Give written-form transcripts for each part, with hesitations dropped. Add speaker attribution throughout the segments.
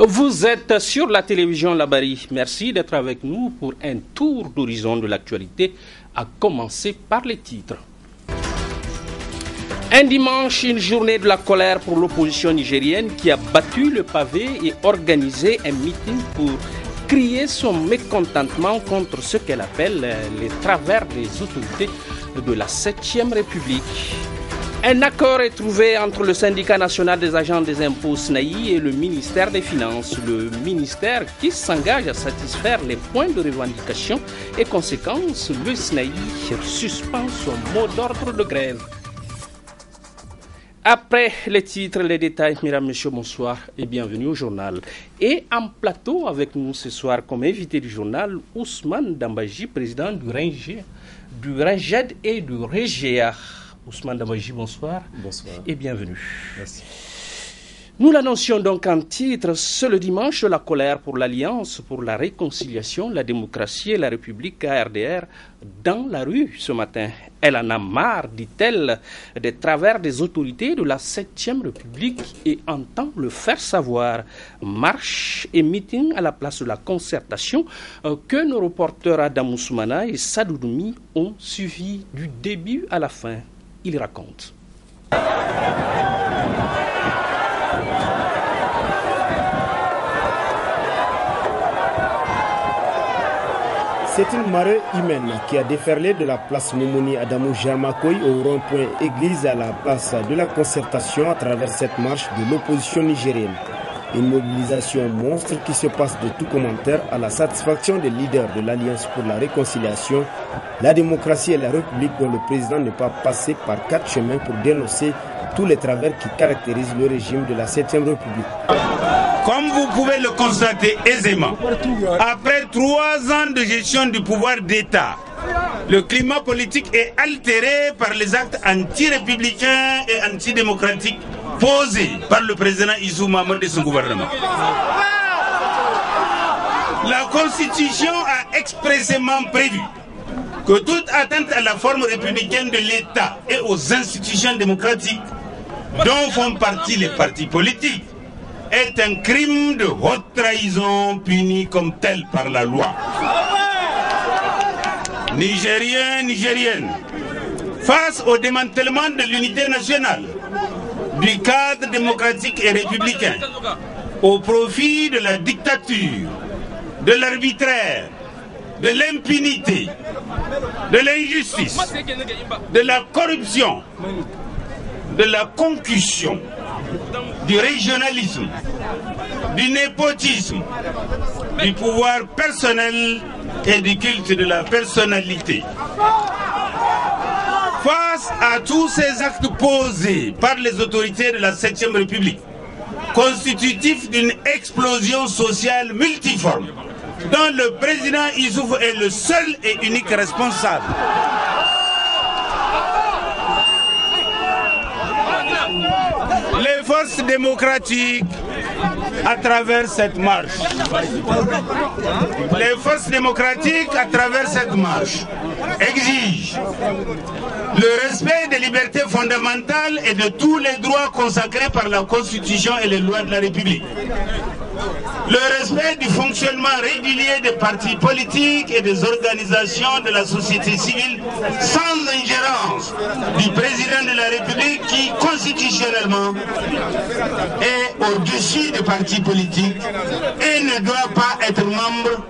Speaker 1: Vous êtes sur la télévision Labari. Merci d'être avec nous pour un tour d'horizon de l'actualité, à commencer par les titres. Un dimanche, une journée de la colère pour l'opposition nigérienne qui a battu le pavé et organisé un meeting pour crier son mécontentement contre ce qu'elle appelle les travers des autorités de la 7e République. Un accord est trouvé entre le syndicat national des agents des impôts SNAI et le ministère des Finances. Le ministère qui s'engage à satisfaire les points de revendication et conséquence, le SNAI suspend son mot d'ordre de grève. Après les titres, les détails, mesdames, messieurs, bonsoir et bienvenue au journal. Et en plateau avec nous ce soir comme invité du journal, Ousmane Dambaji, président du RENGED et du REGEA. Ousmane Dambaji, bonsoir.
Speaker 2: Bonsoir.
Speaker 1: Et bienvenue.
Speaker 2: Merci.
Speaker 1: Nous l'annoncions donc en titre, c'est le dimanche de la colère pour l'Alliance, pour la réconciliation, la démocratie et la République ARDR dans la rue ce matin. Elle en a marre, dit-elle, des travers des autorités de la 7e République et entend le faire savoir. Marche et meeting à la place de la concertation que nos reporters Adam Ousmana et Sadou Doumi ont suivi du début à la fin. Il raconte.
Speaker 3: C'est une marée humaine qui a déferlé de la place Moumouni Adamou Germakoy au rond-point église à la place de la concertation à travers cette marche de l'opposition nigérienne. Une mobilisation monstre qui se passe de tout commentaire à la satisfaction des leaders de l'Alliance pour la réconciliation, la démocratie et la République dont le président n'est pas passé par 4 chemins pour dénoncer tous les travers qui caractérisent le régime de la 7e République.
Speaker 4: Comme vous pouvez le constater aisément, après 3 ans de gestion du pouvoir d'État, le climat politique est altéré par les actes anti-républicains et antidémocratiques posés par le président Issou Mahamadou et son gouvernement. La Constitution a expressément prévu que toute atteinte à la forme républicaine de l'État et aux institutions démocratiques, dont font partie les partis politiques, est un crime de haute trahison puni comme tel par la loi. Nigériens, Nigériennes, face au démantèlement de l'unité nationale, du cadre démocratique et républicain, au profit de la dictature, de l'arbitraire, de l'impunité, de l'injustice, de la corruption, de la concussion, du régionalisme, du népotisme, du pouvoir personnel et du culte de la personnalité. Face à tous ces actes posés par les autorités de la 7e République, constitutifs d'une explosion sociale multiforme, dont le président Issoufou est le seul et unique responsable, les forces démocratiques, à travers cette marche, exige le respect des libertés fondamentales et de tous les droits consacrés par la Constitution et les lois de la République. Le respect du fonctionnement régulier des partis politiques et des organisations de la société civile sans ingérence du président de la République qui, constitutionnellement, est au-dessus des partis politiques et ne doit pas être membre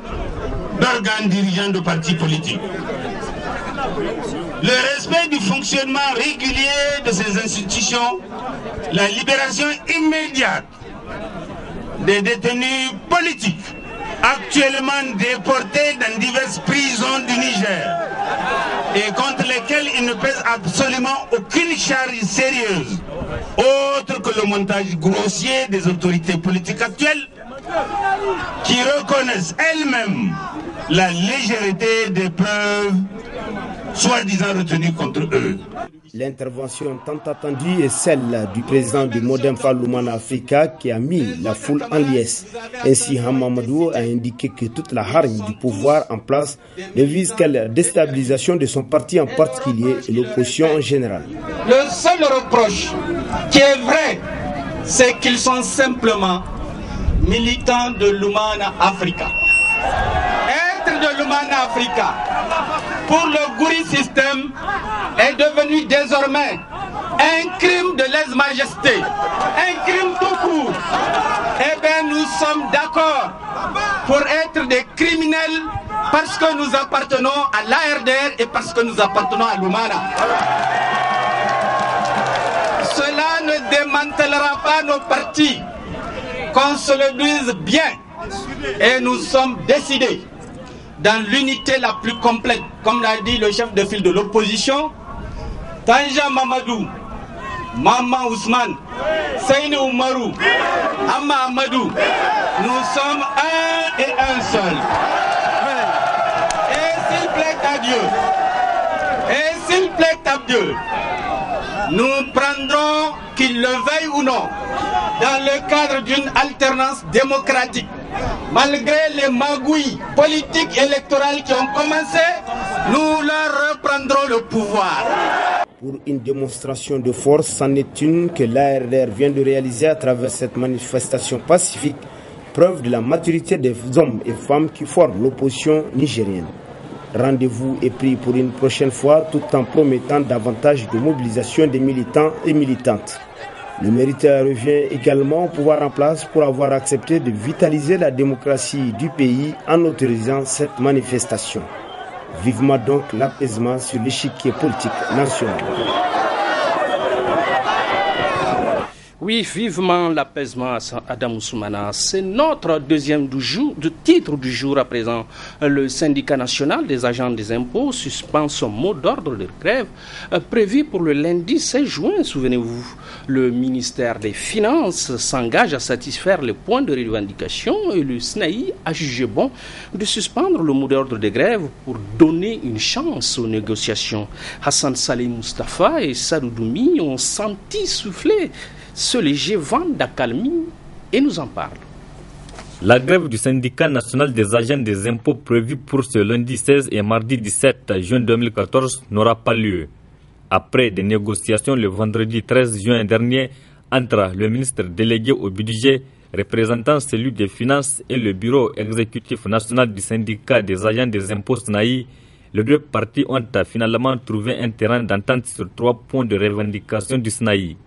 Speaker 4: d'organes dirigeants de partis politiques. Le respect du fonctionnement régulier de ces institutions, la libération immédiate des détenus politiques actuellement déportés dans diverses prisons du Niger et contre lesquels il ne pèse absolument aucune charge sérieuse, autre que le montage grossier des autorités politiques actuelles qui reconnaissent elles-mêmes la légèreté des preuves soi-disant retenues contre eux.
Speaker 3: L'intervention tant attendue est celle du président du Modem Lumana Africa qui a mis la foule en liesse. Ainsi, Hamamadou a indiqué que toute la hargne du pouvoir en place ne vise qu'à la déstabilisation de son parti en particulier et l'opposition en général.
Speaker 2: Le seul reproche qui est vrai, c'est qu'ils sont simplement militants de Lumana Africa. Être de Lumana Africa pour le Gouri système est devenu désormais un crime de lèse-majesté, un crime tout court. Eh bien, nous sommes d'accord pour être des criminels parce que nous appartenons à l'ARDR et parce que nous appartenons à Lumana. Cela ne démantèlera pas nos partis, qu'on se le dise bien. Et nous sommes décidés dans l'unité la plus complète, comme l'a dit le chef de file de l'opposition, Tanja Mamadou, Mama Ousmane, Seyni Oumarou, Amma Amadou. Nous sommes un et un seul. Et s'il plaît à Dieu, nous prendrons, qu'il le veuille ou non, dans le cadre d'une alternance démocratique. Malgré les magouilles politiques et électorales qui ont commencé, nous leur reprendrons le pouvoir.
Speaker 3: Pour une démonstration de force, c'en est une que l'ARDR vient de réaliser à travers cette manifestation pacifique, preuve de la maturité des hommes et femmes qui forment l'opposition nigérienne. Rendez-vous est pris pour une prochaine fois, tout en promettant davantage de mobilisation des militants et militantes. Le mériteur revient également au pouvoir en place pour avoir accepté de vitaliser la démocratie du pays en autorisant cette manifestation. Vivement donc l'apaisement sur l'échiquier politique national.
Speaker 1: Oui, vivement l'apaisement, Adam Soumana. C'est notre deuxième titre du jour à présent. Le syndicat national des agents des impôts suspend son mot d'ordre de grève prévu pour le lundi 16 juin. Souvenez-vous, le ministère des Finances s'engage à satisfaire les points de revendication et le SNAI a jugé bon de suspendre le mot d'ordre de grève pour donner une chance aux négociations. Hassan Saleh Mustafa et Sadou Doumi ont senti souffler ce léger vent d'accalmie et nous en parle.
Speaker 5: La grève du syndicat national des agents des impôts prévue pour ce lundi 16 et mardi 17 juin 2014 n'aura pas lieu. Après des négociations le vendredi 13 juin dernier entre le ministre délégué au budget, représentant celui des finances et le bureau exécutif national du syndicat des agents des impôts SNAI, les deux parties ont finalement trouvé un terrain d'entente sur 3 points de revendication du SNAI.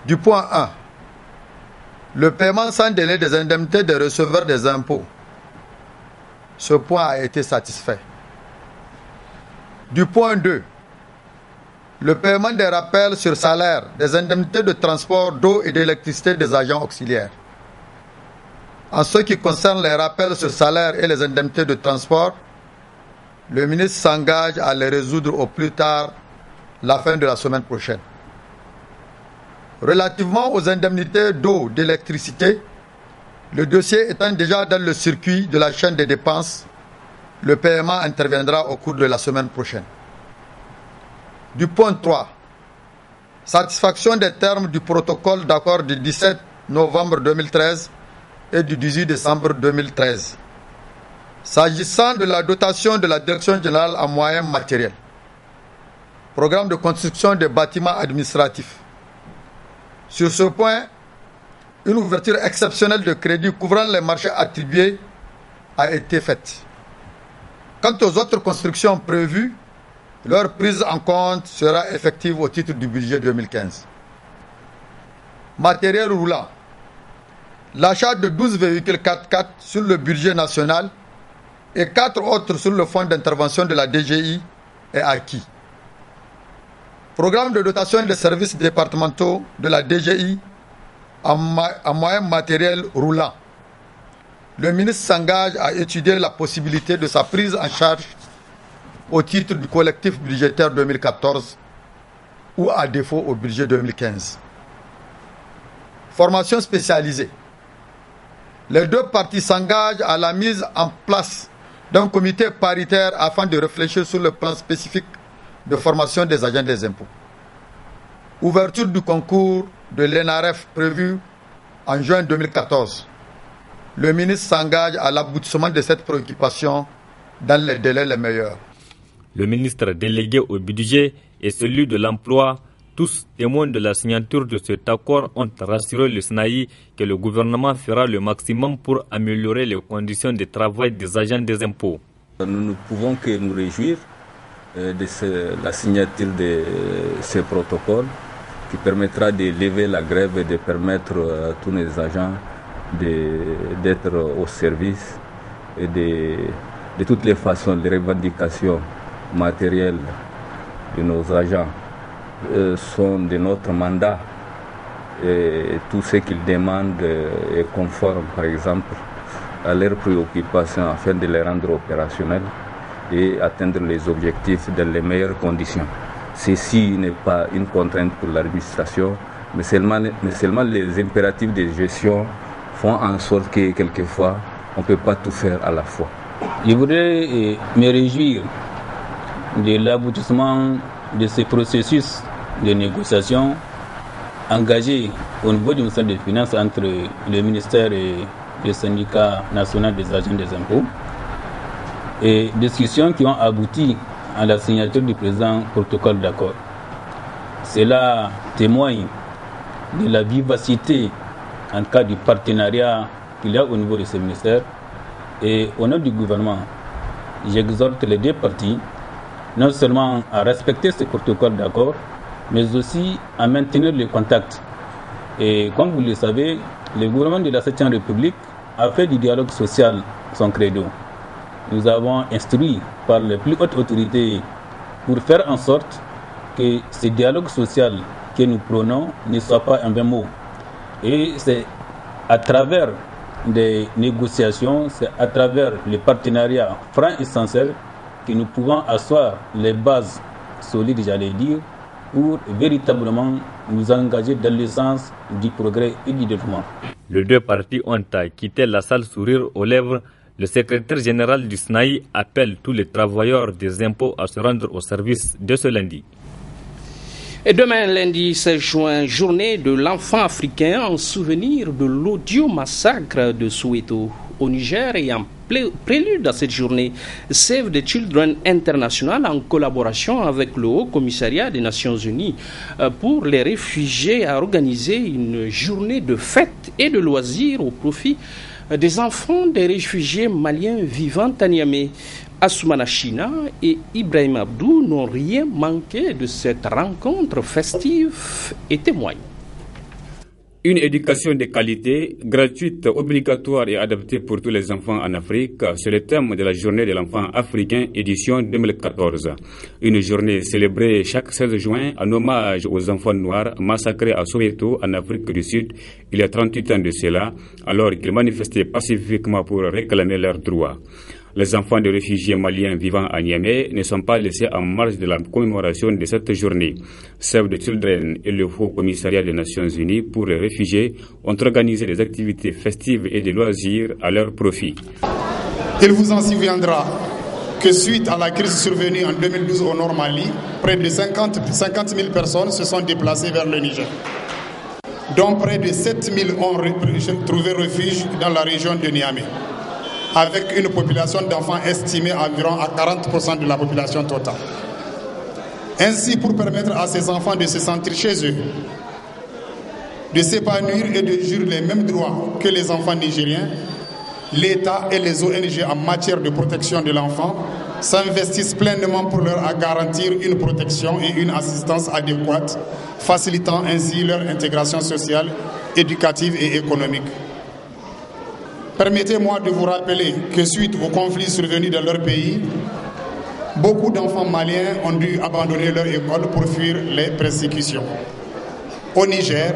Speaker 6: Du point 1, le paiement sans délai des indemnités des receveurs des impôts. Ce point a été satisfait. Du point 2, le paiement des rappels sur salaire des indemnités de transport d'eau et d'électricité des agents auxiliaires. En ce qui concerne les rappels sur salaire et les indemnités de transport, le ministre s'engage à les résoudre au plus tard la fin de la semaine prochaine. Relativement aux indemnités d'eau, d'électricité, le dossier étant déjà dans le circuit de la chaîne des dépenses, le paiement interviendra au cours de la semaine prochaine. Du point 3, satisfaction des termes du protocole d'accord du 17 novembre 2013 et du 18 décembre 2013. S'agissant de la dotation de la Direction générale en moyens matériels, programme de construction des bâtiments administratifs. Sur ce point, une ouverture exceptionnelle de crédit couvrant les marchés attribués a été faite. Quant aux autres constructions prévues, leur prise en compte sera effective au titre du budget 2015. Matériel roulant. L'achat de 12 véhicules 4x4 sur le budget national et 4 autres sur le fonds d'intervention de la DGI est acquis. Programme de dotation des services départementaux de la DGI en moyens matériels roulants. Le ministre s'engage à étudier la possibilité de sa prise en charge au titre du collectif budgétaire 2014 ou à défaut au budget 2015. Formation spécialisée. Les deux parties s'engagent à la mise en place d'un comité paritaire afin de réfléchir sur le plan spécifique de formation des agents des impôts. Ouverture du concours de l'ENAREF prévu en juin 2014. Le ministre s'engage à l'aboutissement de cette préoccupation dans les délais les meilleurs.
Speaker 5: Le ministre délégué au budget et celui de l'emploi, tous témoins de la signature de cet accord, ont rassuré le SNAI que le gouvernement fera le maximum pour améliorer les conditions de travail des agents des impôts.
Speaker 7: Nous ne pouvons que nous réjouir de la signature de ce protocole qui permettra de lever la grève et de permettre à tous les agents d'être au service et de toutes les façons, les revendications matérielles de nos agents sont de notre mandat et tout ce qu'ils demandent est conforme, par exemple, à leurs préoccupations afin de les rendre opérationnels et atteindre les objectifs dans les meilleures conditions. Ceci n'est pas une contrainte pour l'administration, mais seulement les impératifs de gestion font en sorte que quelquefois on ne peut pas tout faire à la fois.
Speaker 8: Je voudrais me réjouir de l'aboutissement de ce processus de négociation engagé au niveau du ministère des Finances entre le ministère et le syndicat national des agents des impôts, et discussions qui ont abouti à la signature du présent protocole d'accord. Cela témoigne de la vivacité en cas du partenariat qu'il y a au niveau de ce ministère, et au nom du gouvernement, j'exhorte les deux parties non seulement à respecter ce protocole d'accord, mais aussi à maintenir les contacts. Et comme vous le savez, le gouvernement de la 7e République a fait du dialogue social son credo. Nous avons instruit par les plus hautes autorités pour faire en sorte que ce dialogue social que nous prônons ne soit pas un vain mot. Et c'est à travers des négociations, c'est à travers les partenariats francs et sincères que nous pouvons asseoir les bases solides, j'allais dire, pour véritablement nous engager dans le sens du progrès et du développement.
Speaker 5: Les deux parties ont quitté la salle sourire aux lèvres. Le secrétaire général du SNAI appelle tous les travailleurs des impôts à se rendre au service de ce lundi.
Speaker 1: Et demain, lundi 16 juin, journée de l'enfant africain en souvenir de l'odieux massacre de Soweto au Niger, et en prélude à cette journée, Save the Children International, en collaboration avec le Haut Commissariat des Nations Unies pour les réfugiés, a organisé une journée de fête et de loisirs au profit des enfants des réfugiés maliens vivant à Niamey. Assoumana China et Ibrahim Abdou n'ont rien manqué de cette rencontre festive et témoignent.
Speaker 9: Une éducation de qualité, gratuite, obligatoire et adaptée pour tous les enfants en Afrique, c'est le thème de la journée de l'enfant africain édition 2014. Une journée célébrée chaque 16 juin en hommage aux enfants noirs massacrés à Soweto en Afrique du Sud il y a 38 ans de cela, alors qu'ils manifestaient pacifiquement pour réclamer leurs droits. Les enfants de réfugiés maliens vivant à Niamey ne sont pas laissés en marge de la commémoration de cette journée. Save the Children et le Haut Commissariat des Nations Unies pour les réfugiés ont organisé des activités festives et des loisirs à leur profit.
Speaker 10: Il vous en souviendra que suite à la crise survenue en 2012 au Nord Mali, près de 50 000 personnes se sont déplacées vers le Niger, dont près de 7 000 ont trouvé refuge dans la région de Niamey. avec une population d'enfants estimée environ à 40% de la population totale. Ainsi, pour permettre à ces enfants de se sentir chez eux, de s'épanouir et de jouir les mêmes droits que les enfants nigériens, l'État et les ONG en matière de protection de l'enfant s'investissent pleinement pour leur garantir une protection et une assistance adéquate, facilitant ainsi leur intégration sociale, éducative et économique. Permettez-moi de vous rappeler que suite aux conflits survenus dans leur pays, beaucoup d'enfants maliens ont dû abandonner leur école pour fuir les persécutions. Au Niger,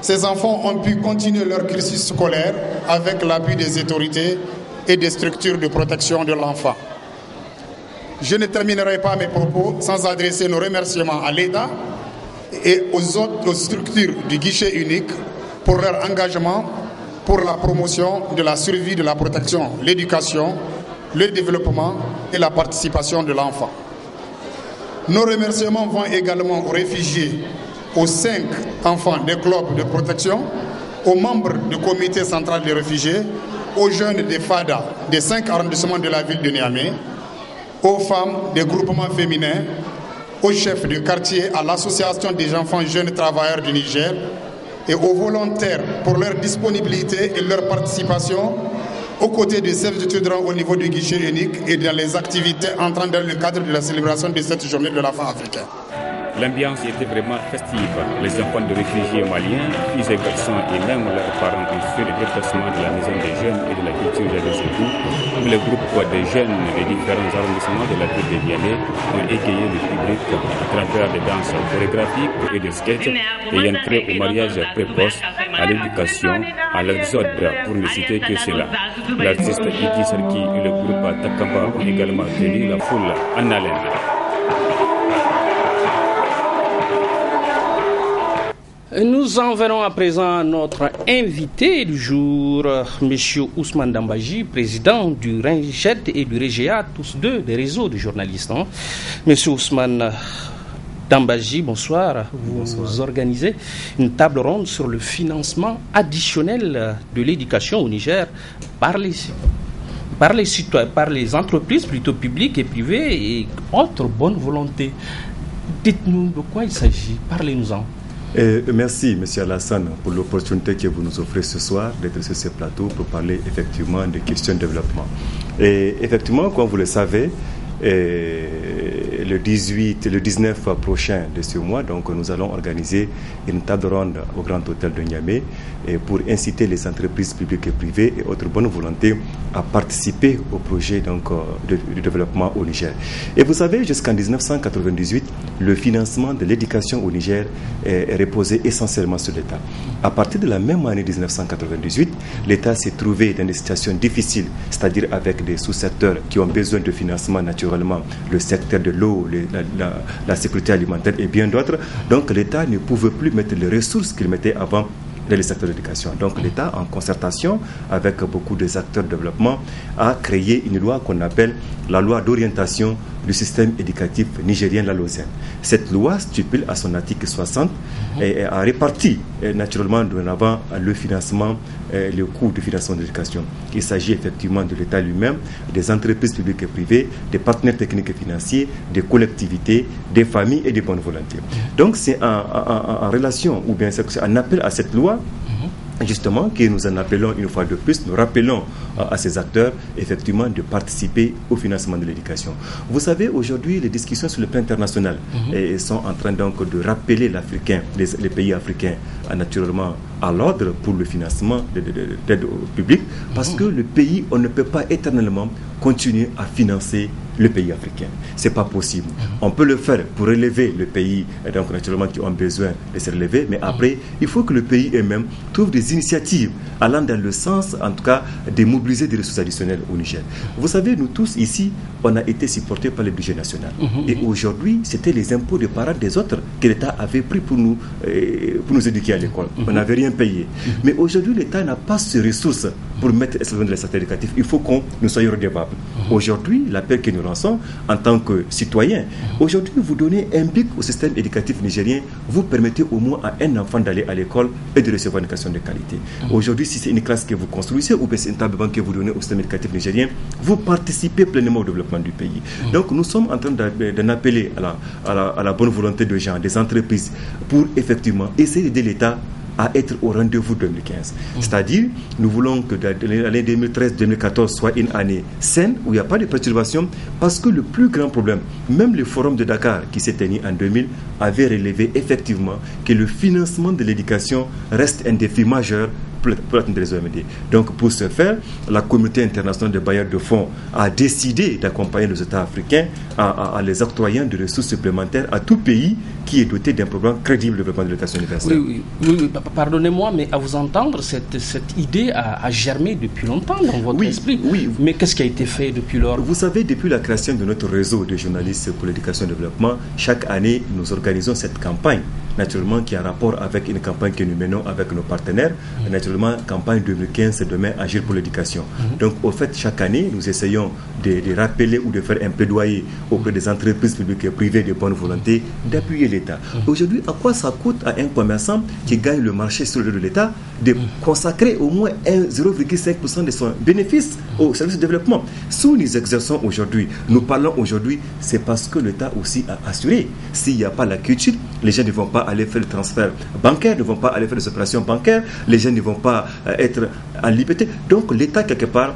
Speaker 10: ces enfants ont pu continuer leur cursus scolaire avec l'appui des autorités et des structures de protection de l'enfant. Je ne terminerai pas mes propos sans adresser nos remerciements à l'État et aux autres structures du guichet unique pour leur engagement pour la promotion de la survie, de la protection, l'éducation, le développement et la participation de l'enfant. Nos remerciements vont également aux réfugiés, aux 5 enfants des clubs de protection, aux membres du comité central des réfugiés, aux jeunes des FADA des 5 arrondissements de la ville de Niamey, aux femmes des groupements féminins, aux chefs de quartier, à l'association des enfants jeunes travailleurs du Niger et aux volontaires pour leur disponibilité et leur participation aux côtés de Save the Children au niveau du guichet unique et dans les activités entrant dans le cadre de la célébration de cette journée de l'enfant africain.
Speaker 9: L'ambiance était vraiment festive. Les enfants de réfugiés maliens, filles et garçons et même leurs parents ont fait le déplacement de la maison des jeunes et de la culture de Sékou, où les groupes des jeunes des différents arrondissements de la ville de Niamey ont égayé le public à travers des danses chorégraphiques et des sketchs ayant trait au mariage précoce, à l'éducation, à l'exode, pour ne citer que cela. L'artiste Idi Sarki et le groupe Takamba ont également tenu la foule en haleine.
Speaker 1: Nous en venons à présent à notre invité du jour, M. Ousmane Dambaji, président du RINGED et du REGEA, tous deux des réseaux de journalistes. M. Ousmane Dambaji, bonsoir. Vous organisez une table ronde sur le financement additionnel de l'éducation au Niger par les citoyens, par les entreprises plutôt publiques et privées et autres bonnes volontés. Dites-nous de quoi il s'agit, parlez-nous-en.
Speaker 11: Merci, M. Alassane, pour l'opportunité que vous nous offrez ce soir d'être sur ce plateau pour parler effectivement des questions de développement. Et effectivement, comme vous le savez, le 19 prochain de ce mois, donc nous allons organiser une table ronde au Grand Hôtel de Niamey pour inciter les entreprises publiques et privées et autres bonnes volontés à participer au projet donc, de développement au Niger. Et vous savez, jusqu'en 1998, le financement de l'éducation au Niger est reposé essentiellement sur l'État. À partir de la même année 1998, l'État s'est trouvé dans des situations difficiles, c'est-à-dire avec des sous-secteurs qui ont besoin de financement naturellement, le secteur de l'eau, la sécurité alimentaire et bien d'autres. Donc l'État ne pouvait plus mettre les ressources qu'il mettait avant dans le secteur de l'éducation. Donc l'État, en concertation avec beaucoup des acteurs de développement, a créé une loi qu'on appelle la loi d'orientation du système éducatif nigérien, la LOSEN. Cette loi stipule à son article 60 et a réparti naturellement dorénavant le financement, le coût du financement de l'éducation. Il s'agit effectivement de l'État lui-même, des entreprises publiques et privées, des partenaires techniques et financiers, des collectivités, des familles et des bonnes volontés. Donc c'est en relation, ou bien c'est un appel à cette loi, justement, que nous en appelons une fois de plus, nous rappelons à ces acteurs effectivement de participer au financement de l'éducation. Vous savez, aujourd'hui, les discussions sur le plan international sont en train donc de rappeler les pays africains naturellement à l'ordre pour le financement d'aide au public, parce que le pays, on ne peut pas éternellement continuer à financer le pays africain. Ce n'est pas possible. On peut le faire pour relever le pays, donc naturellement qui ont besoin de se relever, mais après, il faut que le pays eux-mêmes trouve des initiatives allant dans le sens, en tout cas, de mobiliser des ressources additionnelles au Niger. Vous savez, nous tous ici, on a été supportés par le budget national. Et aujourd'hui, c'était les impôts des parents des autres que l'État avait pris pour nous éduquer à l'école. On n'avait rien payé. Mais aujourd'hui, l'État n'a pas ces ressources pour mettre exclusivement les secteurs éducatifs. Il faut que nous soyons redevables. Aujourd'hui, l'appel que nous lançons en tant que citoyens, aujourd'hui, vous donnez un bic au système éducatif nigérien, vous permettez au moins à un enfant d'aller à l'école et de recevoir une éducation de qualité. Aujourd'hui, si c'est une classe que vous construisez ou bien c'est une table banque que vous donnez au système éducatif nigérien, vous participez pleinement au développement du pays. Donc, nous sommes en train d'en appeler à la bonne volonté des gens, des entreprises, pour effectivement essayer d'aider l'État à être au rendez-vous 2015. C'est-à-dire, nous voulons que l'année 2013-2014 soit une année saine, où il n'y a pas de perturbations, parce que le plus grand problème, même le forum de Dakar qui s'est tenu en 2000, avait relevé effectivement que le financement de l'éducation reste un défi majeur pour atteindre les OMD. Donc, pour ce faire, la communauté internationale de bailleurs de fonds a décidé d'accompagner les États africains en les octroyant de ressources supplémentaires à tout pays qui est doté d'un programme crédible de développement de l'éducation universelle.
Speaker 1: Oui, pardonnez-moi, mais à vous entendre, cette idée a germé depuis longtemps dans votre esprit. Oui. Mais qu'est-ce qui a été fait depuis lors?
Speaker 11: Vous savez, depuis la création de notre réseau de journalistes pour l'éducation et le développement, chaque année, nous organisons cette campagne, naturellement, qui a rapport avec une campagne que nous menons avec nos partenaires. Naturellement, campagne 2015, c'est demain, Agir pour l'éducation. Donc, au fait, chaque année, nous essayons de rappeler ou de faire un plaidoyer auprès des entreprises publiques et privées de bonne volonté d'appuyer l'État. Aujourd'hui, à quoi ça coûte à un commerçant qui gagne le marché sur le dos de l'État de consacrer au moins 0,5% de son bénéfice au service de développement? Si nous exerçons aujourd'hui, nous parlons aujourd'hui, c'est parce que l'État aussi a assuré. S'il n'y a pas la culture, les gens ne vont pas aller faire le transfert bancaire, ne vont pas aller faire des opérations bancaires, les gens ne vont pas être en liberté. Donc l'État, quelque part,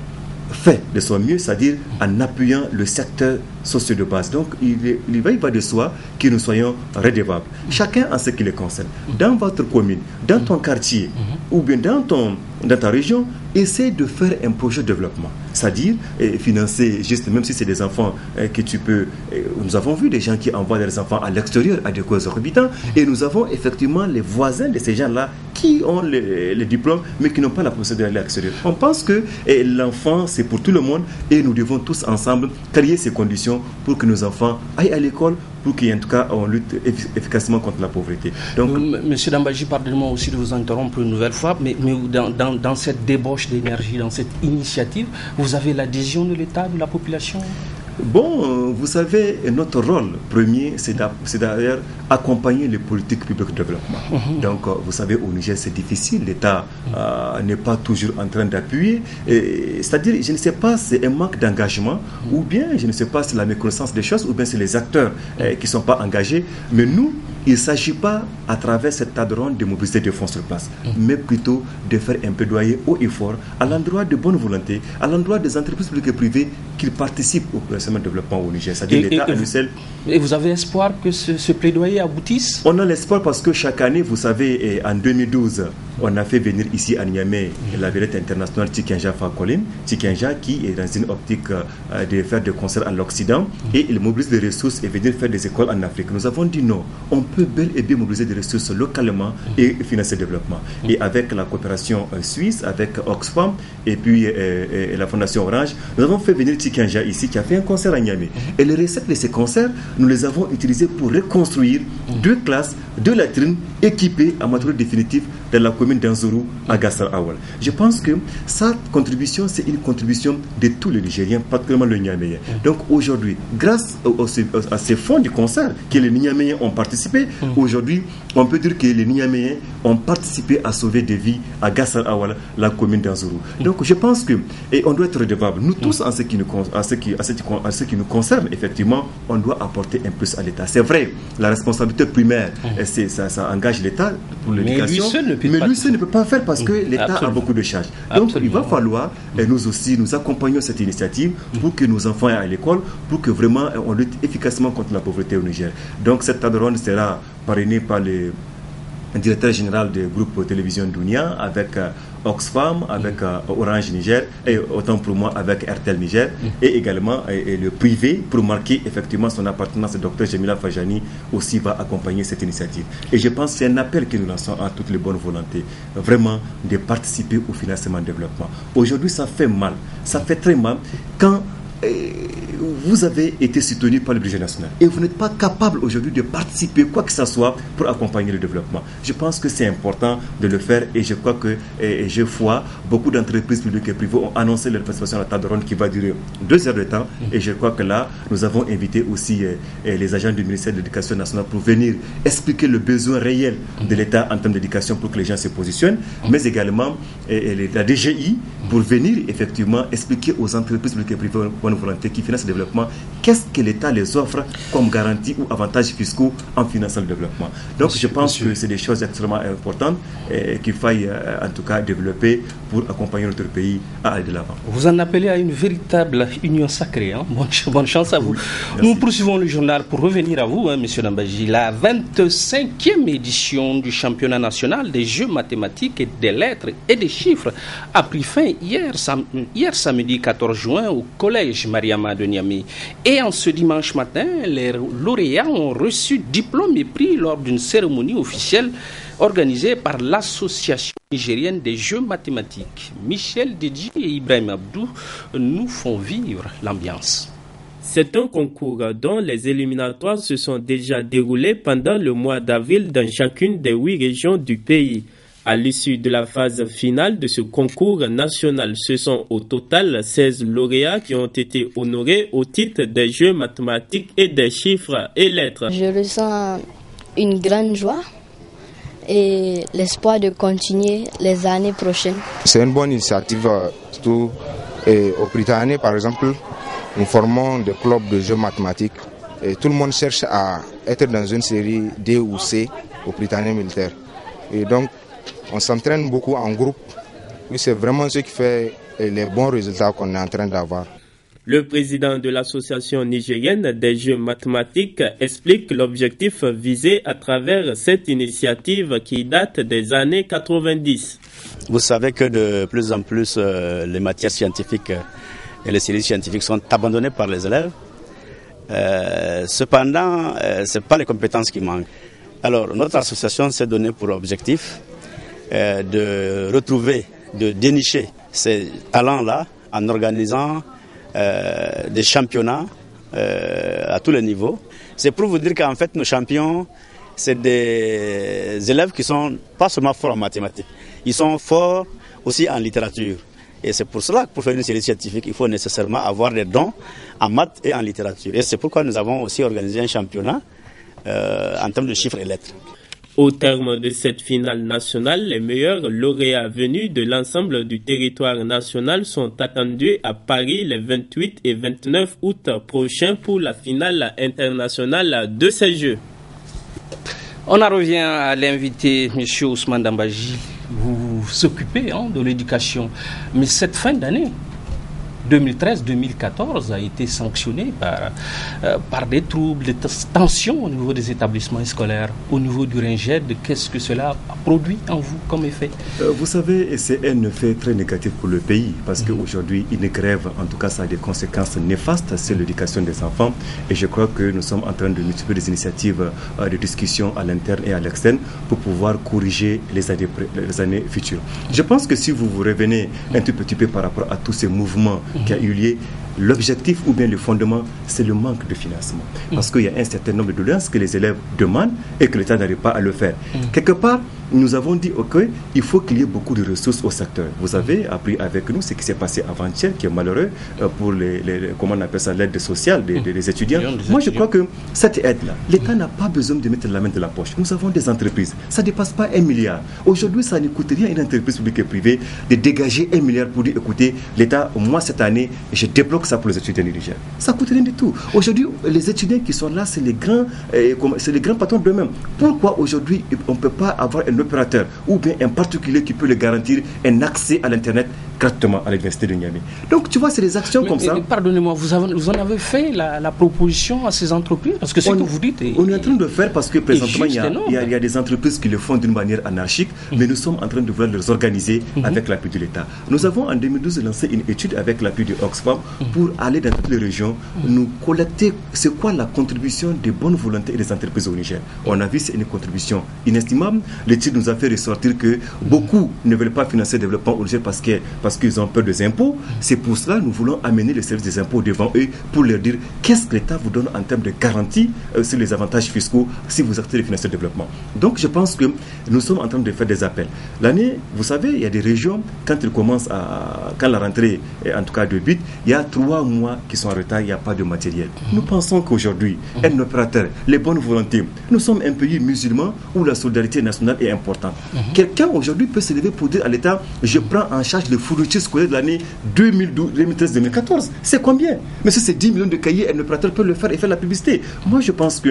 Speaker 11: fait de son mieux, c'est-à-dire en appuyant le secteur social de base. Donc il va de soi que nous soyons redevables. Chacun en ce qui le concerne. Dans votre commune, dans ton quartier, ou bien dans ta région, essaie de faire un projet de développement. C'est-à-dire financer, juste, même si c'est des enfants que tu peux... nous avons vu des gens qui envoient leurs enfants à l'extérieur à des coûts exorbitants, et nous avons effectivement les voisins de ces gens-là qui ont les diplômes, mais qui n'ont pas la possibilité d'aller à l'extérieur. On pense que l'enfant, c'est pour tout le monde, et nous devons tous ensemble créer ces conditions pour que nos enfants aillent à l'école, pour qu'en tout cas on lutte efficacement contre la pauvreté. Donc,
Speaker 1: Monsieur Dambaji, pardonnez-moi aussi de vous interrompre une nouvelle fois, mais dans cette débauche d'énergie, dans cette initiative, vous avez l'adhésion de l'État, de la population?
Speaker 11: Bon, vous savez, notre rôle premier, c'est d'ailleurs accompagner les politiques publiques de développement. Donc, vous savez, au Niger, c'est difficile. L'État n'est pas toujours en train d'appuyer. C'est-à-dire, je ne sais pas, c'est un manque d'engagement, ou bien, je ne sais pas, c'est la méconnaissance des choses, ou bien c'est les acteurs qui ne sont pas engagés. Mais nous, il ne s'agit pas, à travers cette table ronde, de mobiliser des fonds sur place, mais plutôt de faire un plaidoyer haut et fort à l'endroit de bonne volonté, à l'endroit des entreprises publiques et privées qui participent au de développement au Niger. C'est-à-dire l'État à lui seul.
Speaker 1: Et vous avez espoir que ce plaidoyer aboutisse?
Speaker 11: On a l'espoir parce que chaque année, vous savez, en 2012, on a fait venir ici à Niamey la vedette internationale Tikenja Fakolim. Tikenja qui est dans une optique de faire des concerts en l'Occident et il mobilise des ressources et venir faire des écoles en Afrique. Nous avons dit non, on peut bel et bien mobiliser des ressources localement et financer le développement. Et avec la coopération suisse, avec Oxfam et puis la Fondation Orange, nous avons fait venir Tikenja ici qui a fait un concert à Niamey. Et les recettes de ces concerts, nous les avons utilisées pour reconstruire 2 classes, 2 latrines équipées en matériaux définitifs dans la commune d'Anzourou à Gassar Awal. Je pense que sa contribution, c'est une contribution de tous les Nigériens, particulièrement le Niaméen. Donc aujourd'hui, grâce à ces fonds du concert que les Niaméens ont participé, aujourd'hui, on peut dire que les Niaméens ont participé à sauver des vies à Gassar Awal, la commune d'Anzourou. Donc je pense que, et on doit être redevable, nous tous, en ce qui nous concerne, effectivement, on doit apporter un plus à l'État. C'est vrai, la responsabilité primaire, ça engage l'État pour l'éducation. Mais lui seul ne peut pas faire parce que l'État a beaucoup de charges. Donc il va falloir, et nous aussi, nous accompagnons cette initiative pour que nos enfants aient à l'école, pour que vraiment on lutte efficacement contre la pauvreté au Niger. Donc cette table ronde sera parrainée par le directeur général du groupe télévision Dunia, avec Oxfam, avec Orange Niger, et autant pour moi avec RTL Niger, et également le privé, pour marquer effectivement son appartenance. Le docteur Jemila Fajani aussi va accompagner cette initiative. Et je pense que c'est un appel que nous lançons à toutes les bonnes volontés, vraiment de participer au financement du développement. Aujourd'hui, ça fait mal, ça fait très mal quand vous avez été soutenu par le budget national et vous n'êtes pas capable aujourd'hui de participer quoi que ce soit pour accompagner le développement. Je pense que c'est important de le faire et je crois que je vois beaucoup d'entreprises publiques et privées ont annoncé leur participation à la table ronde qui va durer 2 heures de temps et je crois que là nous avons invité aussi les agents du ministère de l'Éducation nationale pour venir expliquer le besoin réel de l'État en termes d'éducation pour que les gens se positionnent, mais également la DGI pour venir effectivement expliquer aux entreprises publiques et privées de bonne volonté qui financent le développement qu'est-ce que l'État les offre comme garantie ou avantages fiscaux en finançant le développement. Donc je pense que c'est des choses extrêmement importantes qu'il faille en tout cas développer pour accompagner notre pays à aller de l'avant.
Speaker 1: Vous en appelez à une véritable union sacrée. Bonne chance à vous. Nous poursuivons le journal pour revenir à vous, M. Dambaji. La 25e édition du championnat national des jeux mathématiques et des lettres et des chiffres a pris fin hier samedi 14 juin au collège Mariama de Niamey. Et en ce dimanche matin, les lauréats ont reçu diplôme et prix lors d'une cérémonie officielle organisée par l'Association nigérienne des jeux mathématiques. Michel Dedji et Ibrahim Abdou nous font vivre l'ambiance.
Speaker 12: C'est un concours dont les éliminatoires se sont déjà déroulés pendant le mois d'avril dans chacune des 8 régions du pays. À l'issue de la phase finale de ce concours national, ce sont au total 16 lauréats qui ont été honorés au titre des jeux mathématiques et des chiffres et lettres.
Speaker 13: Je ressens une grande joie et l'espoir de continuer les années prochaines.
Speaker 14: C'est une bonne initiative, surtout au Britannique par exemple. Nous formons des clubs de jeux mathématiques et tout le monde cherche à être dans une série D ou C au Britannique militaire. Et donc, on s'entraîne beaucoup en groupe. Et c'est vraiment ce qui fait les bons résultats qu'on est en train d'avoir.
Speaker 12: Le président de l'association nigérienne des jeux mathématiques explique l'objectif visé à travers cette initiative qui date des années 90.
Speaker 15: Vous savez que de plus en plus les matières scientifiques et les séries scientifiques sont abandonnées par les élèves. Cependant, ce n'est pas les compétences qui manquent. Alors, notre association s'est donnée pour objectif de retrouver, de dénicher ces talents-là en organisant des championnats à tous les niveaux. C'est pour vous dire qu'en fait, nos champions, c'est des élèves qui sont pas seulement forts en mathématiques, ils sont forts aussi en littérature. Et c'est pour cela que pour faire une série scientifique, il faut nécessairement avoir des dons en maths et en littérature. Et c'est pourquoi nous avons aussi organisé un championnat en termes de chiffres et lettres.
Speaker 12: Au terme de cette finale nationale, les meilleurs lauréats venus de l'ensemble du territoire national sont attendus à Paris les 28 et 29 août prochains pour la finale internationale de ces Jeux.
Speaker 1: On en revient à l'invité, M. Ousmane Dambaji. Vous vous occupez de l'éducation, mais cette fin d'année 2013-2014 a été sanctionnée par des troubles, des tensions au niveau des établissements scolaires, au niveau du RINGED. Qu'est-ce que cela a produit en vous comme effet?
Speaker 11: Vous savez, c'est un effet très négatif pour le pays parce qu'aujourd'hui, une grève, en tout cas, ça a des conséquences néfastes sur l'éducation des enfants. Et je crois que nous sommes en train de multiplier des initiatives de discussion à l'interne et à l'externe pour pouvoir corriger les années futures. Je pense que si vous vous revenez un tout petit peu par rapport à tous ces mouvements qui a eu lieu, l'objectif ou bien le fondement, c'est le manque de financement. Parce qu'il y a un certain nombre de doléances que les élèves demandent et que l'État n'arrive pas à le faire. Quelque part, nous avons dit, OK, il faut qu'il y ait beaucoup de ressources au secteur. Vous avez appris avec nous ce qui s'est passé avant-hier, qui est malheureux pour comment on appelle ça, l'aide sociale des étudiants. Moi, je crois que cette aide-là, l'État n'a pas besoin de mettre la main de la poche. Nous avons des entreprises. Ça ne dépasse pas 1 milliard. Aujourd'hui, ça ne coûte rien à une entreprise publique et privée de dégager 1 milliard pour dire, écoutez, l'État, moi, cette année, je débloque ça pour les étudiants du Niger. Ça ne coûte rien du tout. Aujourd'hui, les étudiants qui sont là, c'est les grands patrons d'eux-mêmes. Pourquoi aujourd'hui, on ne peut pas avoir un opérateur ou bien un particulier qui peut le garantir un accès à l'Internet gratuitement à l'université de Niamey? Donc, tu vois, c'est des actions comme ça.
Speaker 1: Pardonnez-moi, vous en avez fait la proposition à ces entreprises? Parce que ce que vous dites
Speaker 11: on est en train de faire parce que présentement, il y a des entreprises qui le font d'une manière anarchique, mais nous sommes en train de vouloir les organiser avec l'appui de l'État. Nous avons en 2012 lancé une étude avec l'appui de Oxfam pour aller dans toutes les régions, nous collecter c'est quoi la contribution des bonnes volontés et des entreprises au Niger. On a vu c'est une contribution inestimable. L'étude nous a fait ressortir que beaucoup ne veulent pas financer le développement au Niger parce parce qu'ils ont peur des impôts. C'est pour cela que nous voulons amener les services des impôts devant eux pour leur dire qu'est-ce que l'État vous donne en termes de garantie sur les avantages fiscaux si vous achetez les financeurs de développement. Donc je pense que nous sommes en train de faire des appels. L'année, vous savez, il y a des régions, quand la rentrée est en tout cas de but, il y a 3 mois qui sont en retard, il n'y a pas de matériel. Nous pensons qu'aujourd'hui, un opérateur, les bonnes volontés, nous sommes un pays musulman où la solidarité nationale est importante. Quelqu'un aujourd'hui peut se lever pour dire à l'État, je prends en charge les fournitures scolaires de l'année 2013-2014. C'est combien? Mais si c'est 10 millions de cahiers, un opérateur peut le faire et faire la publicité. Moi, je pense que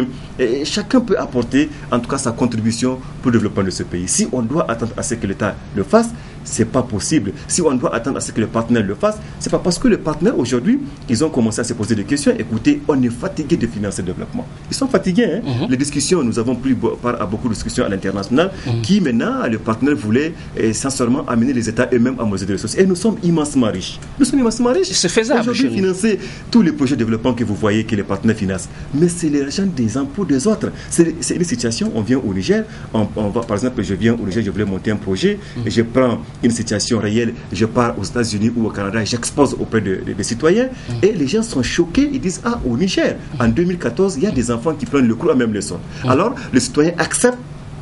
Speaker 11: chacun peut apporter, en tout cas, sa contribution pour le développement de ce pays. Si on doit attendre à ce que l'État le fasse, c'est pas possible. Si on doit attendre à ce que le partenaire le fasse, c'est pas parce que les partenaires aujourd'hui, ils ont commencé à se poser des questions. Écoutez, on est fatigué de financer le développement. Ils sont fatigués. Les discussions, nous avons pris part à beaucoup de discussions à l'international qui maintenant, les partenaires voulaient sincèrement amener les États eux-mêmes à mobiliser des ressources. Et nous sommes immensement riches. Nous sommes immensement riches.
Speaker 1: C'est faisable.
Speaker 11: Aujourd'hui, financer tous les projets de développement que vous voyez que les partenaires financent. Mais c'est l'argent des impôts des autres. C'est une situation, on vient au Niger, on va, par exemple, je viens au Niger, je voulais monter un projet, et je prends une situation réelle, je pars aux États-Unis ou au Canada, j'expose auprès des citoyens, et les gens sont choqués, ils disent, ah, au Niger, en 2014, il y a des enfants qui prennent le cours à même leçon. Alors, les citoyens acceptent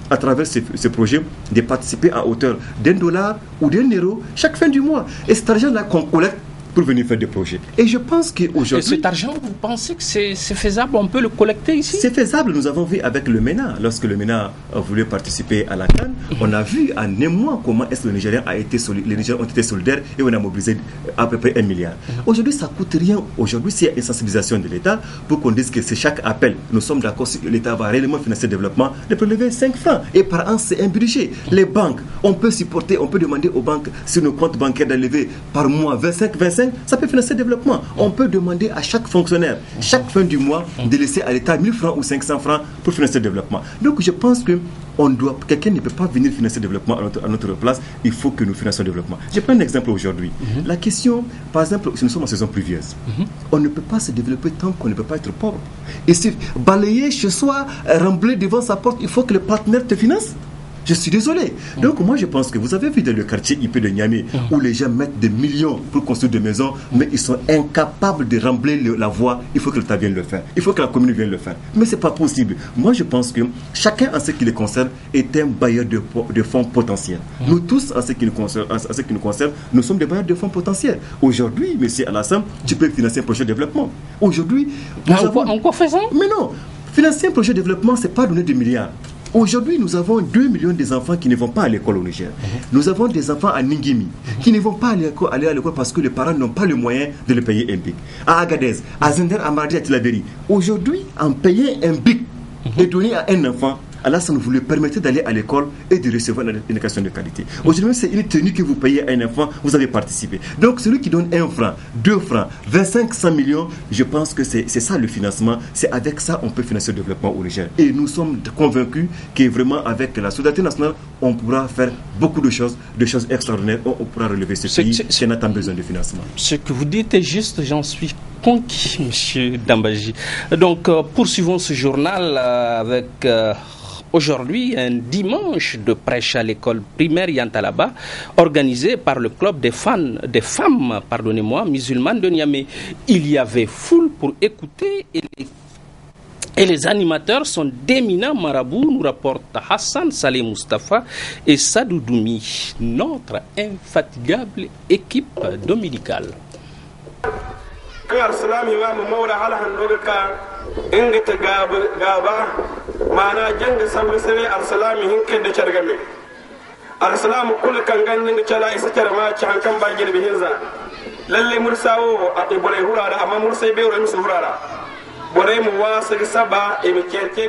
Speaker 11: à travers ce projet de participer à hauteur d'$1 ou d'€1 chaque fin du mois. Et cet argent-là qu'on collecte pour venir faire des projets. Et je pense qu'aujourd'hui...
Speaker 1: Et cet argent, vous pensez que c'est faisable? On peut le collecter ici?
Speaker 11: C'est faisable. Nous avons vu avec le MENA, lorsque le MENA a voulu participer à la CAN, on a vu en un mois comment est-ce que le Nigérien a été les Nigériens ont été solidaires et on a mobilisé à peu près 1 milliard. Aujourd'hui, ça ne coûte rien. Aujourd'hui, c'est une sensibilisation de l'État pour qu'on dise que c'est chaque appel. Nous sommes d'accord si l'État va réellement financer le développement, de prélever 5 francs. Et par an, c'est un budget. Les banques, on peut supporter, on peut demander aux banques sur nos comptes bancaires d'enlever par mois 25, ça peut financer le développement. On peut demander à chaque fonctionnaire, chaque fin du mois, de laisser à l'État 1000 francs ou 500 francs pour financer le développement. Donc je pense que quelqu'un ne peut pas venir financer le développement à notre place, il faut que nous financions le développement. Je prends un exemple aujourd'hui. La question, par exemple, si nous sommes en saison pluvieuse, on ne peut pas se développer tant qu'on ne peut pas être pauvre. Et si balayer chez soi, rembler devant sa porte, il faut que le partenaire te finance. Je suis désolé. Donc moi je pense que vous avez vu dans le quartier IP de Niamey où les gens mettent des millions pour construire des maisons, mais ils sont incapables de rembler la voie. Il faut que l'État vienne le faire. Il faut que la commune vienne le faire. Mais ce n'est pas possible. Moi je pense que chacun en ce qui les concerne est un bailleur de fonds potentiels. Nous tous en ce qui nous concerne, nous sommes des bailleurs de fonds potentiels. Aujourd'hui, M. Alassane, tu peux financer un projet de développement. Aujourd'hui,
Speaker 1: en quoi faisant?
Speaker 11: Mais non, financer un projet de développement, ce n'est pas donner des milliards. Aujourd'hui, nous avons 2 millions d'enfants qui ne vont pas à l'école au Niger. Nous avons des enfants à Ningimi qui ne vont pas aller à l'école parce que les parents n'ont pas le moyen de le payer un BIC. À Agadez, à Zender, à Mardi, à Tilaberi. Aujourd'hui, en payant un BIC et donner à un enfant, alors ça vous lui permettait d'aller à l'école et de recevoir une éducation de qualité. Aujourd'hui, c'est une tenue que vous payez à un enfant, vous avez participé. Donc, celui qui donne 1 franc, 2 francs, 25, 100 millions, je pense que c'est ça le financement. C'est avec ça qu'on peut financer le développement au Niger. Et nous sommes convaincus que vraiment, avec la solidarité nationale, on pourra faire beaucoup de choses extraordinaires. On pourra relever ce pays qui n'a pas besoin de financement.
Speaker 1: Ce que vous dites est juste, j'en suis conquis, M. Dambaji. Donc, poursuivons ce journal avec... Aujourd'hui, un dimanche de prêche à l'école primaire Yantalaba, organisé par le club des femmes musulmanes de Niamey. Il y avait foule pour écouter et les animateurs sont d'éminents marabouts, nous rapporte Hassan Saleh Mustafa et Sadou Doumi, notre infatigable équipe dominicale.
Speaker 16: ingata gaba mana janga sabu sare arsalami hinke da chargame arsalamu kul kan ganin chala isa charma ci hankan ba girbi hinza lalle mursawo a ibore hurara amma mursai be wura musu hurara.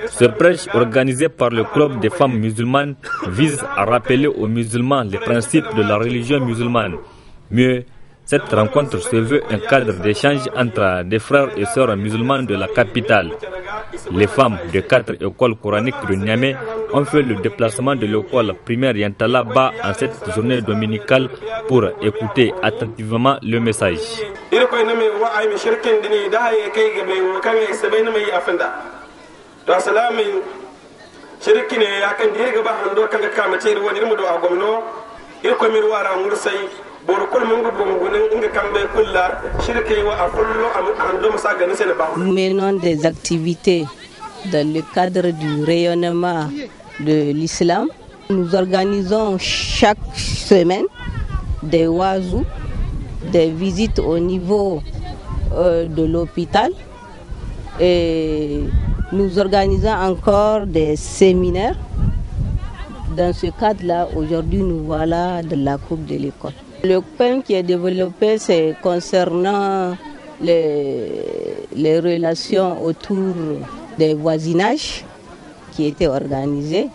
Speaker 5: Ce prêche organisé par le club des femmes musulmanes vise à rappeler aux musulmans les principes de la religion musulmane. Mieux, cette rencontre se veut un cadre d'échange entre des frères et sœurs musulmans de la capitale. Les femmes de 4 écoles coraniques de Niamey ont fait le déplacement de l'école primaire Yantalaba en cette journée dominicale pour écouter attentivement le message.
Speaker 17: Nous menons des activités dans le cadre du rayonnement de l'islam. Nous organisons chaque semaine des wazous, des visites au niveau de l'hôpital, et nous organisons encore des séminaires. Dans ce cadre-là, aujourd'hui, nous voilà de la coupe de l'école. Le point qui est développé, c'est concernant les relations autour des voisinages qui étaient organisés.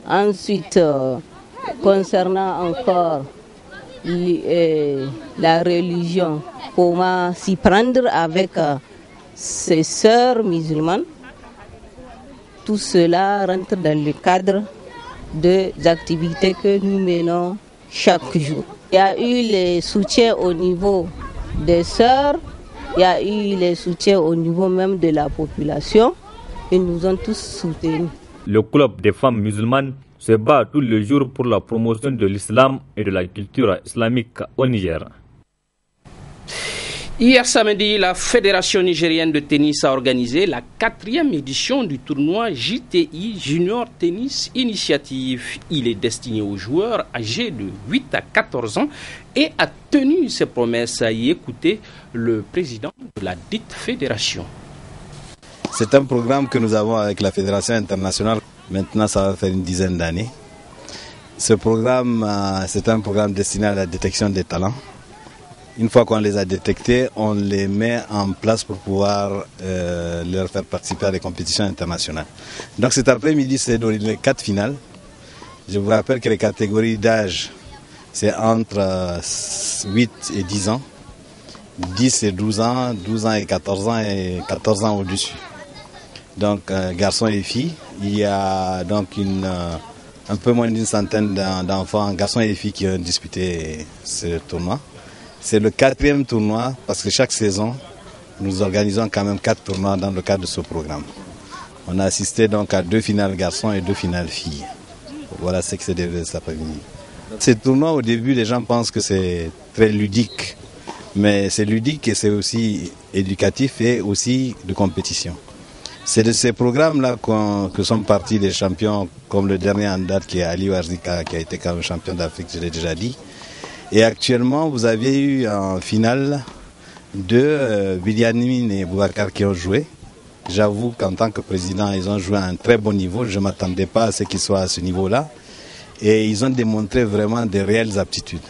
Speaker 17: Ensuite, concernant encore la religion, comment s'y prendre avec ses sœurs musulmanes. Tout cela rentre dans le cadre des activités que nous menons chaque jour. Il y a eu les soutiens au niveau des sœurs, il y a eu les soutiens au niveau même de la population. Ils nous ont tous soutenus.
Speaker 5: Le club des femmes musulmanes se bat tous les jours pour la promotion de l'islam et de la culture islamique au Niger.
Speaker 1: Hier samedi, la Fédération nigérienne de tennis a organisé la 4e édition du tournoi JTI Junior Tennis Initiative. Il est destiné aux joueurs âgés de 8 à 14 ans et a tenu ses promesses à y écouter le président de la dite fédération.
Speaker 18: C'est un programme que nous avons avec la Fédération internationale. Maintenant, ça va faire une dizaine d'années. Ce programme, c'est un programme destiné à la détection des talents. Une fois qu'on les a détectés, on les met en place pour pouvoir leur faire participer à des compétitions internationales. Donc cet après-midi, c'est dans les 4 finales. Je vous rappelle que les catégories d'âge, c'est entre 8 et 10 ans, 10 et 12 ans, 12 ans et 14 ans au-dessus. Donc garçons et filles. Il y a donc un peu moins d'une centaine d'enfants, garçons et filles qui ont disputé ce tournoi. C'est le 4e tournoi parce que chaque saison, nous organisons quand même 4 tournois dans le cadre de ce programme. On a assisté donc à 2 finales garçons et 2 finales filles. Voilà ce qui s'est déroulé cet après-midi. Ces tournois, au début, les gens pensent que c'est très ludique. Mais c'est ludique et c'est aussi éducatif et aussi de compétition. C'est de ces programmes-là que sont partis des champions comme le dernier en date qui est Ali Warzika, qui a été quand même champion d'Afrique, je l'ai déjà dit. Et actuellement, vous avez eu en finale 2 Bilianin et Boubacar qui ont joué. J'avoue qu'en tant que président, ils ont joué à un très bon niveau. Je ne m'attendais pas à ce qu'ils soient à ce niveau-là. Et ils ont démontré vraiment de réelles aptitudes.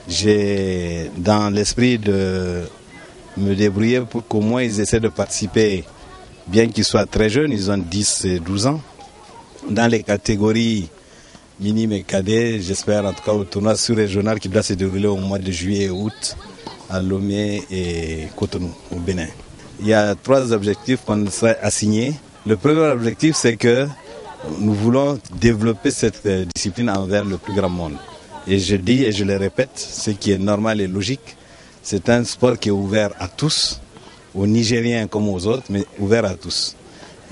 Speaker 18: J'ai dans l'esprit de me débrouiller pour qu'au moins ils essaient de participer, bien qu'ils soient très jeunes, ils ont 10 et 12 ans, dans les catégories minimes et cadets, j'espère en tout cas au tournoi sous-régional qui doit se dérouler au mois de juillet et août à Lomé et Cotonou, au Bénin. Il y a 3 objectifs qu'on serait assignés. Le premier objectif, c'est que nous voulons développer cette discipline envers le plus grand monde. Et je dis et je le répète, ce qui est normal et logique, c'est un sport qui est ouvert à tous, aux Nigériens comme aux autres, mais ouvert à tous.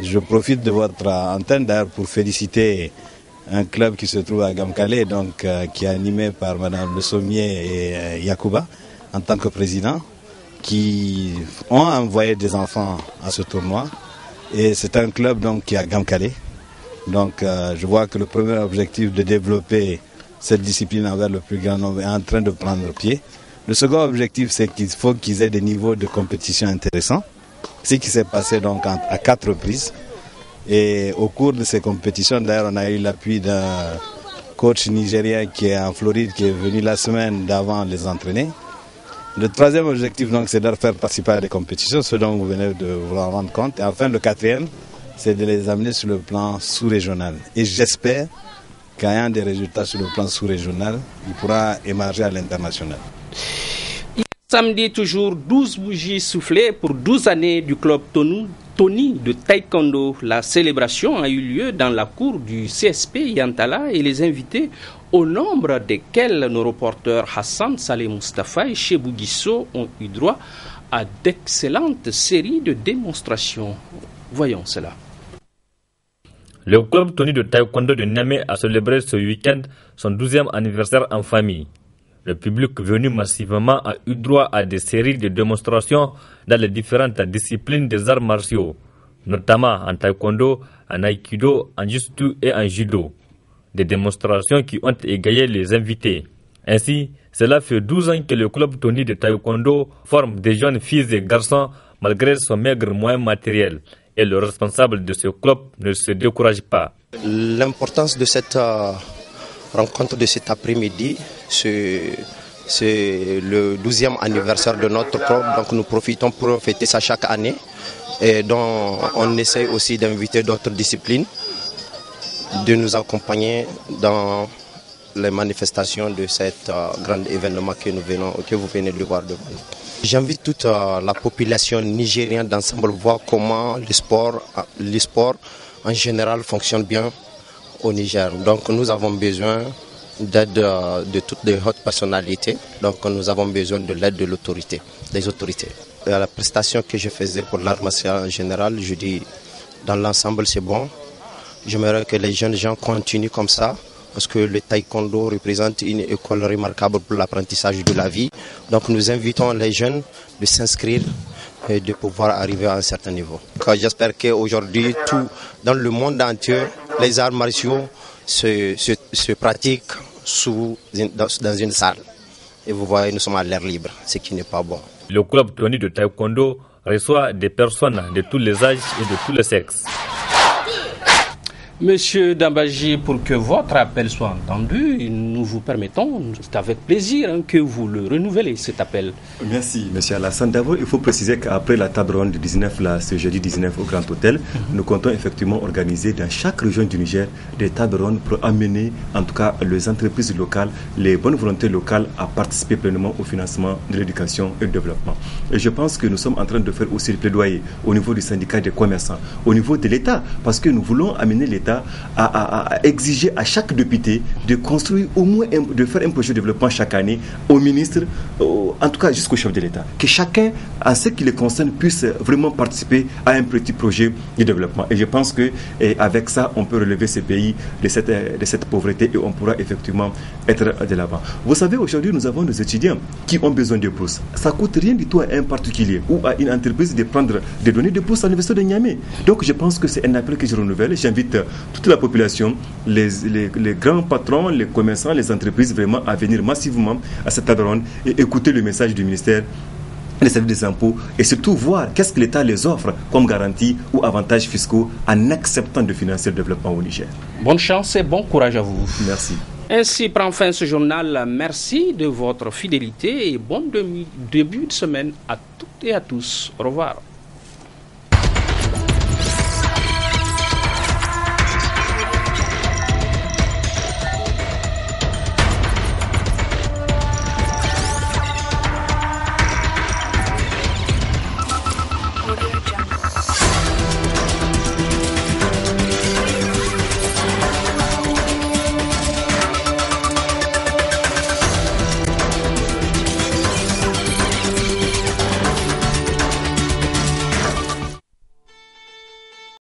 Speaker 18: Je profite de votre antenne d'ailleurs pour féliciter un club qui se trouve à Gamkale, donc qui est animé par Madame Le Sommier et Yacouba en tant que président, qui ont envoyé des enfants à ce tournoi. Et c'est un club donc qui est à Gamkale. Donc je vois que le premier objectif de développer cette discipline envers le plus grand nombre est en train de prendre pied. Le second objectif, c'est qu'il faut qu'ils aient des niveaux de compétition intéressants. Ce qui s'est passé donc à 4 reprises. Et au cours de ces compétitions, d'ailleurs, on a eu l'appui d'un coach nigérien qui est en Floride, qui est venu la semaine d'avant les entraîner. Le troisième objectif, donc, c'est de leur faire participer à des compétitions, ce dont vous venez de vous en rendre compte. Et enfin, le quatrième, c'est de les amener sur le plan sous-régional. Et j'espère qu'ayant des résultats sur le plan sous-régional, il pourra émerger à l'international.
Speaker 1: Samedi, toujours 12 bougies soufflées pour 12 années du club Tony de Taekwondo. La célébration a eu lieu dans la cour du CSP Yantala et les invités, au nombre desquels nos reporters Hassan Saleh Mustafa et Chebou Guisso, ont eu droit à d'excellentes séries de démonstrations. Voyons cela.
Speaker 5: Le club Tony de Taekwondo de Niamey a célébré ce week-end son 12e anniversaire en famille. Le public venu massivement a eu droit à des séries de démonstrations dans les différentes disciplines des arts martiaux, notamment en taekwondo, en aikido, en jiu-jitsu et en judo. Des démonstrations qui ont égayé les invités. Ainsi, cela fait 12 ans que le club Tony de taekwondo forme des jeunes filles et garçons malgré son maigre moyen matériel. Et le responsable de ce club ne se décourage pas.
Speaker 19: L'importance de cette rencontre de cet après-midi, c'est le 12e anniversaire de notre club, donc nous profitons pour fêter ça chaque année. Et donc on essaie aussi d'inviter d'autres disciplines de nous accompagner dans les manifestations de cet grand événement que vous venez de voir devant nous. J'invite toute la population nigérienne d'ensemble voir comment le sport en général fonctionne bien au Niger. Donc nous avons besoin d'aide de toutes les hautes personnalités. Donc nous avons besoin de l'aide des autorités. La prestation que je faisais pour l'art martial en général, je dis dans l'ensemble c'est bon. J'aimerais que les jeunes gens continuent comme ça, parce que le taekwondo représente une école remarquable pour l'apprentissage de la vie. Donc nous invitons les jeunes de s'inscrire et de pouvoir arriver à un certain niveau. J'espère qu'aujourd'hui, dans le monde entier, les arts martiaux se pratiquent dans une salle. Et vous voyez, nous sommes à l'air libre, ce qui n'est pas bon.
Speaker 5: Le club Tony de taekwondo reçoit des personnes de tous les âges et de tous les sexes.
Speaker 1: Monsieur Dambaji, pour que votre appel soit entendu, nous vous permettons, c'est avec plaisir que vous le renouvelez, cet appel.
Speaker 11: Merci, monsieur Alassane. D'abord, il faut préciser qu'après la table ronde du 19, ce jeudi 19 au Grand Hôtel, nous comptons effectivement organiser dans chaque région du Niger des tables rondes pour amener, en tout cas, les entreprises locales, les bonnes volontés locales à participer pleinement au financement de l'éducation et du développement. Et je pense que nous sommes en train de faire aussi le plaidoyer au niveau du syndicat des commerçants, au niveau de l'État, parce que nous voulons amener l'État à exiger à chaque député de construire au moins, de faire un projet de développement chaque année au ministre, en tout cas jusqu'au chef de l'État. Que chacun, à ce qui les concerne, puisse vraiment participer à un petit projet de développement. Et je pense qu'avec ça, on peut relever ce pays de cette pauvreté et on pourra effectivement être de l'avant. Vous savez, aujourd'hui, nous avons des étudiants qui ont besoin de bourses. Ça ne coûte rien du tout à un particulier ou à une entreprise de donner des bourses à l'université de Niamey. Donc je pense que c'est un appel que je renouvelle. J'invite toute la population, les grands patrons, les commerçants, les entreprises vraiment à venir massivement à cette table ronde et écouter le message du ministère des services des impôts et surtout voir qu'est-ce que l'État les offre comme garantie ou avantages fiscaux en acceptant de financer le développement au Niger.
Speaker 1: Bonne chance et bon courage à vous.
Speaker 11: Merci.
Speaker 1: Ainsi prend fin ce journal. Merci de votre fidélité et bon début de semaine à toutes et à tous. Au revoir.